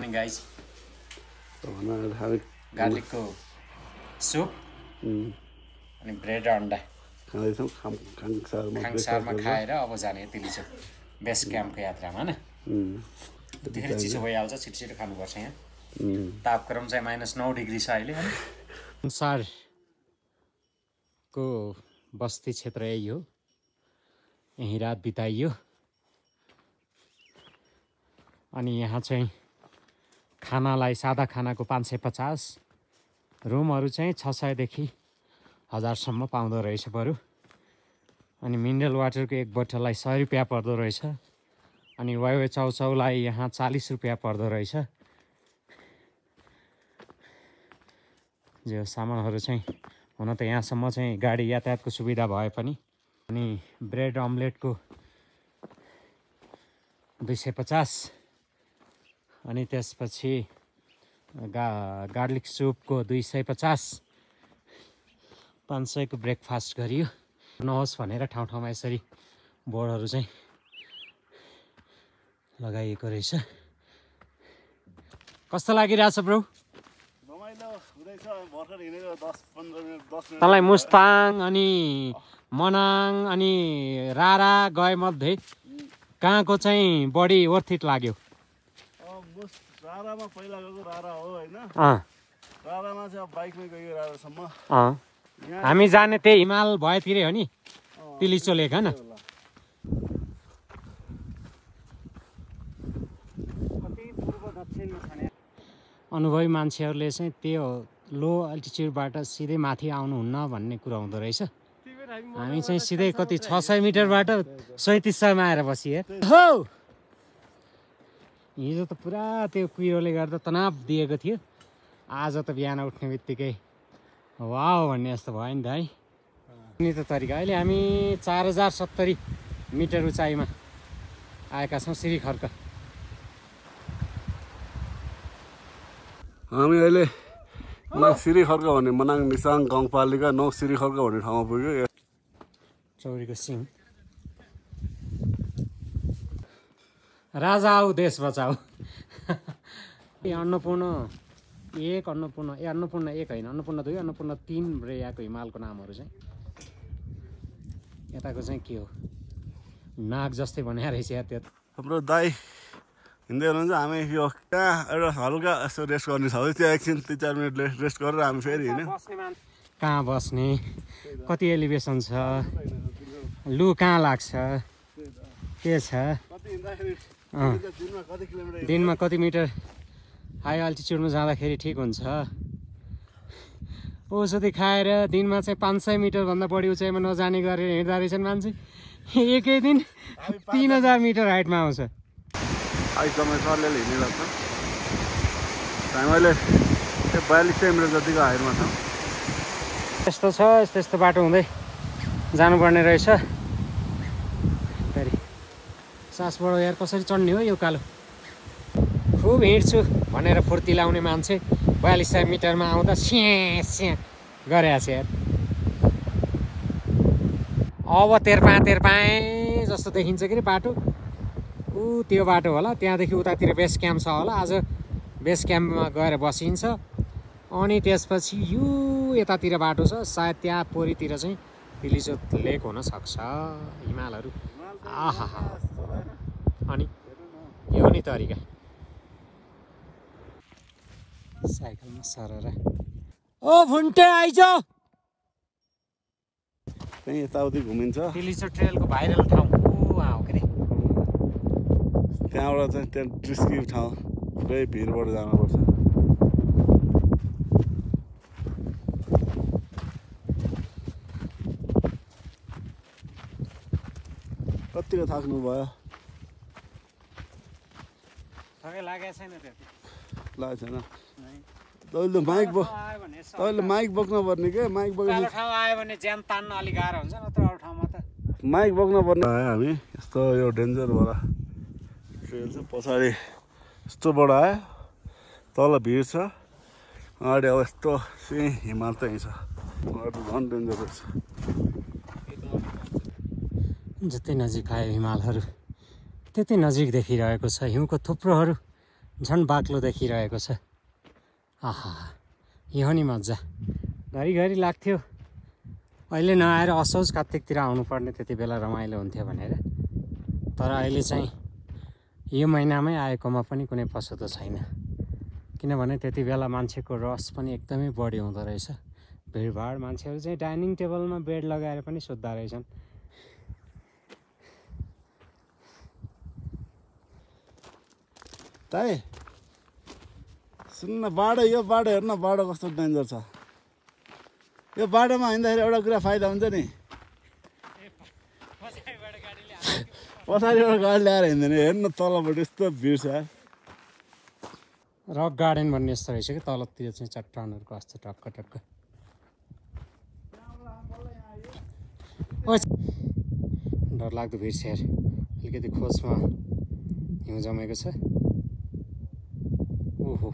morning, guys. Garlic soup and bread and खाङसारमा खाएर अब जाने तिलीचो बेस क्याम्पको यात्रामा हैन धेरै चिसो भइहाल्छ छिटो खानुपर्छ यहाँ तापक्रम चाहिँ -9 डिग्री छ अहिले हैन संसारको बस्ती क्षेत्र यही हो यही रात बिताइयो अनि यहाँ चाहिँ खानालाई सादा खानाको 550 रुमहरु चाहिँ 600 देखि 1000 सम्म पाउँदो रहेछ बरु अनि मिनरल वाटरको एक बोतललाई 100 रुपैयाँ पर्दो रहेछ अनि वाइवे चाउचाउलाई यहाँ 40 रुपैयाँ पर्दो रहेछ जो सामानहरु चाहिँ हुन त यहाँसम्म चाहिँ गाडी यातायातको सुविधा भए पनि अनि ब्रेड अमलेटको 250 अनि त्यसपछि गार्लिक सुपको 250 500 को ब्रेकफास्ट गरियो नहोस् भनेर ठाउँ ठाउँमा यसरी बोर्डहरु चाहिँ लगाइएको रहेछ कस्तो लागिरहेछ ब्रो रमाइलो हुँदैछ भर्खर हिँडेको 10-15 मिनेट 10 मिनेट तँलाई मुस्ताङ अनि मनाङ अनि रारा गए मध्ये कहाँको चाहिँ बढी वर्थ इट लाग्यो रारामा पहिला गएको रारा हो हैन रारामा चाहिँ बाइकमै गयो रारासम्म हामी जाने त्यही हिमाल भएतिरै हो नि तिलिचो लेक हैन अनुभवी मान्छेहरूले चाहिँ त्यो लो अल्टिट्युडबाट सिधै माथि आउनुहुन्न भन्ने कुरा हुँदो रहेछ हामी चाहिँ सिधै कति 600 मिटरबाट 3700 मा आएर बसिए हो हिजो त पुरा त्यो कुहिरोले गर्दा तनाव दिएको थियो आज त बिहान उठ्ने बित्तिकै वाउ भन्ने जस्तो भयो नि त है नि त तरिका अहिले हामी 4070 मिटर उचाइमा आएका छौँ श्रीखर्क हामी अहिले श्रीखर्क भन्ने मनाङ निसाङ गाउँपालिका 9 श्रीखर्क भन्ने ठाउँमा पुग्यो चौरीको सिंह राजा आऊ देश बचाऊ अन्नपूर्ण 1 अन्नपूर्ण एक हैन अन्नपूर्ण 2 अन्नपूर्ण 3 यहाँको हिमालको नामहरु चाहिँ यताको चाहिँ के हो नाग जस्तै बनाएर रहेछ यार त्यो हाम्रो दाइ हिँड्दै हुनुहुन्छ हामी यो कहाँ एउटा हल्का यसो रेस्ट गर्ने छ त्यहाँ एकछिन 3-4 मिनेट रेस्ट गरेर हामी फेरि हिँड्यौँ कहाँ बस्ने कति एलिभेसन छ लु कहाँ लाग्छ के छ दिनमा कति मिटर हाई अल्टिट्युडमा जाँदाखेरि ठिक हुन्छ औषधि खाएर दिनमा चाहिँ 500 मिटर भन्दा बढी उचाइमा नजाने गरेर हिँड्दा रहेछन् मान्छे एकै दिन 3000 मिटर हाइटमा आउँछ एकदमै सरले हिँडिरहेको छ हामी अहिले 4200 मिटर जतिको हाइटमा छौँ यस्तो छ यस्तो बाटो हुँदै जानुपर्ने रहेछ फेरि सासबाट यार कसरी चढ्ने हो यो कालो खुब हिँड्छु भनेर फुर्ती लाउने मान्छे 4200 मिटरमा आउँदा स्या स्या गरेछ यार अब तेर्पाएँ जस्तो देखिन्छ कि बाटो त्यो बाटो होला त्यहाँदेखि उतातिर बेस क्याम्प छ होला आज बेस क्याम्पमा गएर बसिन्छ अनि त्यसपछि यो यतातिर बाटो छ सायद त्यहाँ पोरीतिर चाहिँ तिलिचो लेक हुन सक्छ हिमालहरू आहा अनि यो नि तरिका साइकलमा सरर ओ भुन्टे आइज त्यही यताउति घुमिन्छ तिलिचो ट्रेलको भाइरल ठाउँ हो के रे त्यहाँबाट चाहिँ त्यहाँ रिस्की ठाउँ पुरै भिरबाट जानुपर्छ कतिको थाक्नु भयो थकै लागेको छैन त्यति लागेको छैन तैँले माइक बोक्न पर्ने के माइक बोक्नु ठाउँ आयो भने ज्यान तान्न अलि गाह्रो हुन्छ नत्र अरू ठाउँमा त माइक बोक्न पर्ने हामी यस्तो यो डेन्जर वाला ट्रेल चाहिँ पछाडि यस्तोबाट आयो तल भिर छ अगाडि अब यस्तो सिधै हिमाल चाहिँ छ अगाडि झन् डेन्जर रहेछ जति नजिक आयो हिमालहरू त्यति नजिक देखिरहेको छ हिउँको थुप्रोहरू झन् बाक्लो देखिरहेको छ। आहा, यो नि मजा। घरिघरि लाग्थ्यो अहिले नआएर असोज कार्तिकतिर आउनुपर्ने, त्यति बेला रमाइलो हुन्थ्यो भनेर। तर अहिले चाहिँ यो महिनामै आएकोमा पनि कुनै पछुतो छैन, किनभने त्यति बेला मान्छेको रस पनि एकदमै बढी हुँदो रहेछ। भिडभाड, मान्छेहरू चाहिँ डाइनिङ टेबलमा बेड लगाएर पनि सुत्दा रहेछन्। ताई सुन्न, बाटो यो बाटो हेर्न, बाटो कस्तो डेन्जर छ। यो बाटोमा हिँड्दाखेरि एउटा कुरा फाइदा हुन्छ नि, पछाडिबाट गाडी ल्याएर हिँड्दैन। हेर्नु तलबाट यस्तो भिड छ। रक गार्डन भन्ने यस्तो रहेछ कि तलतिर चाहिँ चट्टानहरूको अस्ति टक्क टक्क। डरलाग्दो भिड छ यार। अलिकति खोजमा हिउँ जमेको छ। ओहो,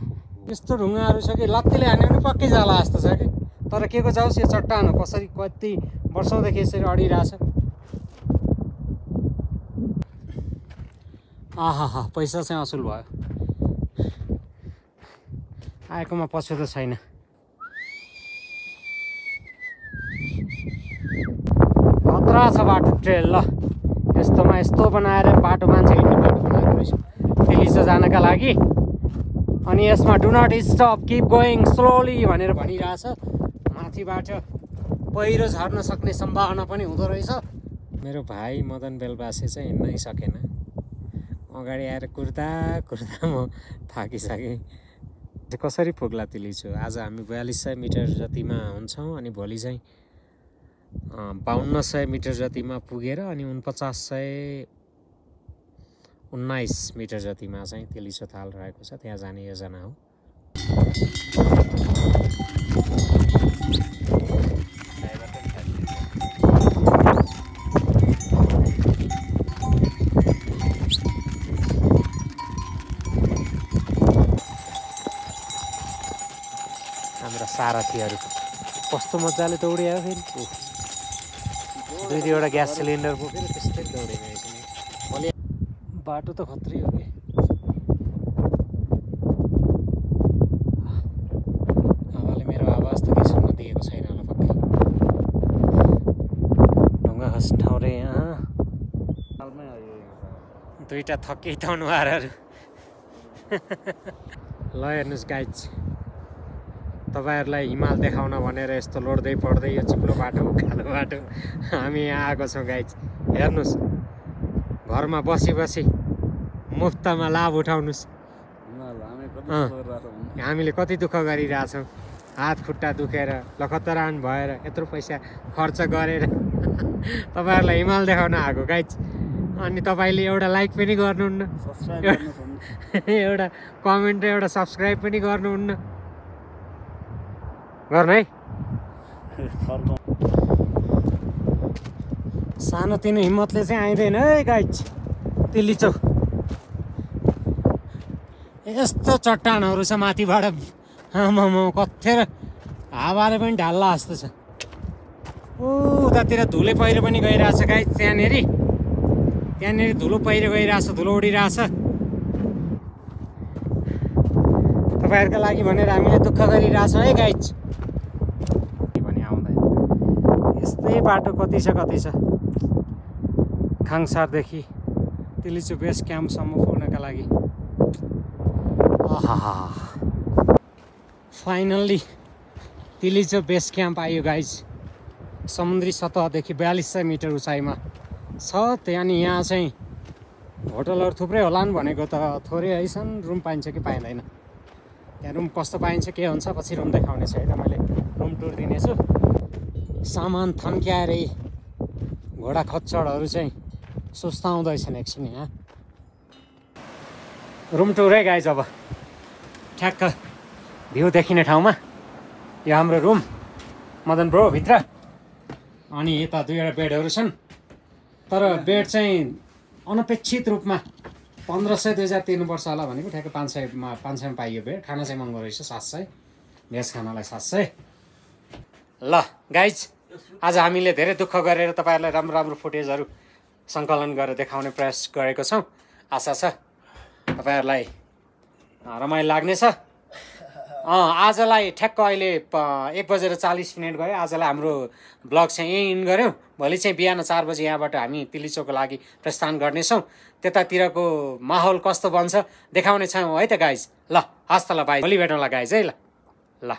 यस्तो ढुङ्गाहरू छ कि लत्तीले हान्यो भने पक्कै जाला जस्तो छ कि। तर के को जाओस्, यो चट्टान हो, कसरी कति वर्षौँदेखि यसरी अडिरहेछ। आहा, पैसा चाहिँ असुल भयो। आएकोमा पछुतो छैन। खतरा छ बाटो ट्रेल। ल यस्तोमा यस्तो बनाएर बाटो मान्छे हिँड्ने बाटो बनाएको रहेछ दिल्ली जानका लागि। अनि यसमा do not stop, keep going slowly भनेर भनिरहेछ। माथिबाट पहिरो झर्न सक्ने सम्भावना पनि हुँदो रहेछ। मेरो भाइ मदन बेलबासे चाहिँ हिँड्नै सकेन। अगाडि आएर कुर्दा कुर्दा म थाकिसकेँ। कसरी पुग्ला तिलिचो? आज हामी 4200 मिटर जतिमा हुन्छौँ अनि भोलि चाहिँ 5200 मिटर जतिमा पुगेर अनि 4919 मिटर जतिमा चाहिँ तिलिचो ताल रहेको छ, त्यहाँ जाने योजना हो। हाम्रा सारथीहरू कस्तो मजाले दौडियो फेरि। दुईवटा ग्यास सिलिन्डर बोकेर त्यस्तै दौडिने रहेछ नि। भोलि बाटो त खत्रै हो कि। आमाले मेरो आवाज त केही सुन्न दिएको छैन होला पक्कै। ढुङ्गा खस्ने ठाउँ रे यहाँ। दुईवटा थकित अनुहारहरू। ल हेर्नुहोस् गाइज, तपाईँहरूलाई हिमाल देखाउन भनेर यस्तो लोड्दै पढ्दै यो चिप्लो बाटो, उकालो बाटो हामी यहाँ आएको छौँ गाइज। हेर्नुहोस्, घरमा बसी बसी मुफ्तमा लाभ उठाउनुहोस्। हामीले कति दुःख गरिरहेछौँ, हात खुट्टा दुखेर लखतरान भएर यत्रो पैसा खर्च गरेर तपाईँहरूलाई हिमाल देखाउन आएको गाइज। अनि तपाईँले एउटा लाइक पनि गर्नुहुन्न, एउटा कमेन्ट र एउटा सब्सक्राइब पनि गर्नुहुन्न। गर्नु है। सानोतिनो हिम्मतले चाहिँ आइँदैन है गाइज तिलिचो। यस्तो चट्टानहरू छ माथिबाट, आमामा कथेर हावाले पनि ढाल्ला जस्तो छ। उतातिर धुलो पहिरो पनि गइरहेछ गाइज। त्यहाँनिर धुलो पहिरो गइरहेछ, धुलो उडिरहेछ। तपाईँहरूका लागि भनेर हामीले दुःख गरिरहेछौँ है गाइज। यस्तै बाटो कति छ खाङसारदेखि तिलिचो बेस क्याम्पसम्म पुग्नका लागि। आहा, फाइनल्ली तिलिचो बेस क्याम्प आयो गाइज। समुद्री सतहदेखि 4200 मिटर उचाइमा छ। त्यहाँनिर यहाँ चाहिँ होटलहरू थुप्रै होलान् भनेको त थोरै हैछन्। रुम पाइन्छ कि पाइँदैन, त्यहाँ रुम कस्तो पाइन्छ के हुन्छ पछि रुम देखाउने छु है त। मैले रुम टुर दिनेछु। सामान थन्क्याएरै घोडा खच्चडहरू चाहिँ सुस्ताउँदैछन् एकछिन यहाँ। रुम टुर है गाइज। अब ठ्याक्क भ्यू देखिने ठाउँमा यो हाम्रो रुम, मदन ब्रो भित्र। अनि यता दुईवटा बेडहरू छन्, तर बेड चाहिँ अनपेक्षित रूपमा 1500-2000 तिर्नुपर्छ होला भनेको। ठ्याक्कै 500मा पाइयो बेड। खाना चाहिँ महँगो रहेछ, 700। भेज खानालाई 700। ल गाइज, आज हामीले धेरै दुःख गरेर तपाईँहरूलाई राम्रो राम्रो फुटेजहरू सङ्कलन गरेर देखाउने प्रयास गरेको छौँ। आशा छ तपाईँहरूलाई रमाइलो लाग्नेछ। आजलाई ठ्याक्क अहिले 1:40 भयो। आजलाई हाम्रो ब्लग चाहिँ यहीँ इन गऱ्यौँ। भोलि चाहिँ बिहान 4 बजी यहाँबाट हामी तिलिचोकको लागि प्रस्थान गर्नेछौँ। त्यतातिरको माहौल कस्तो बन्छ देखाउने छौँ है त गाइज। ल हस्त ल बाई, भोलि भेटौँला गाइज है। ल ल।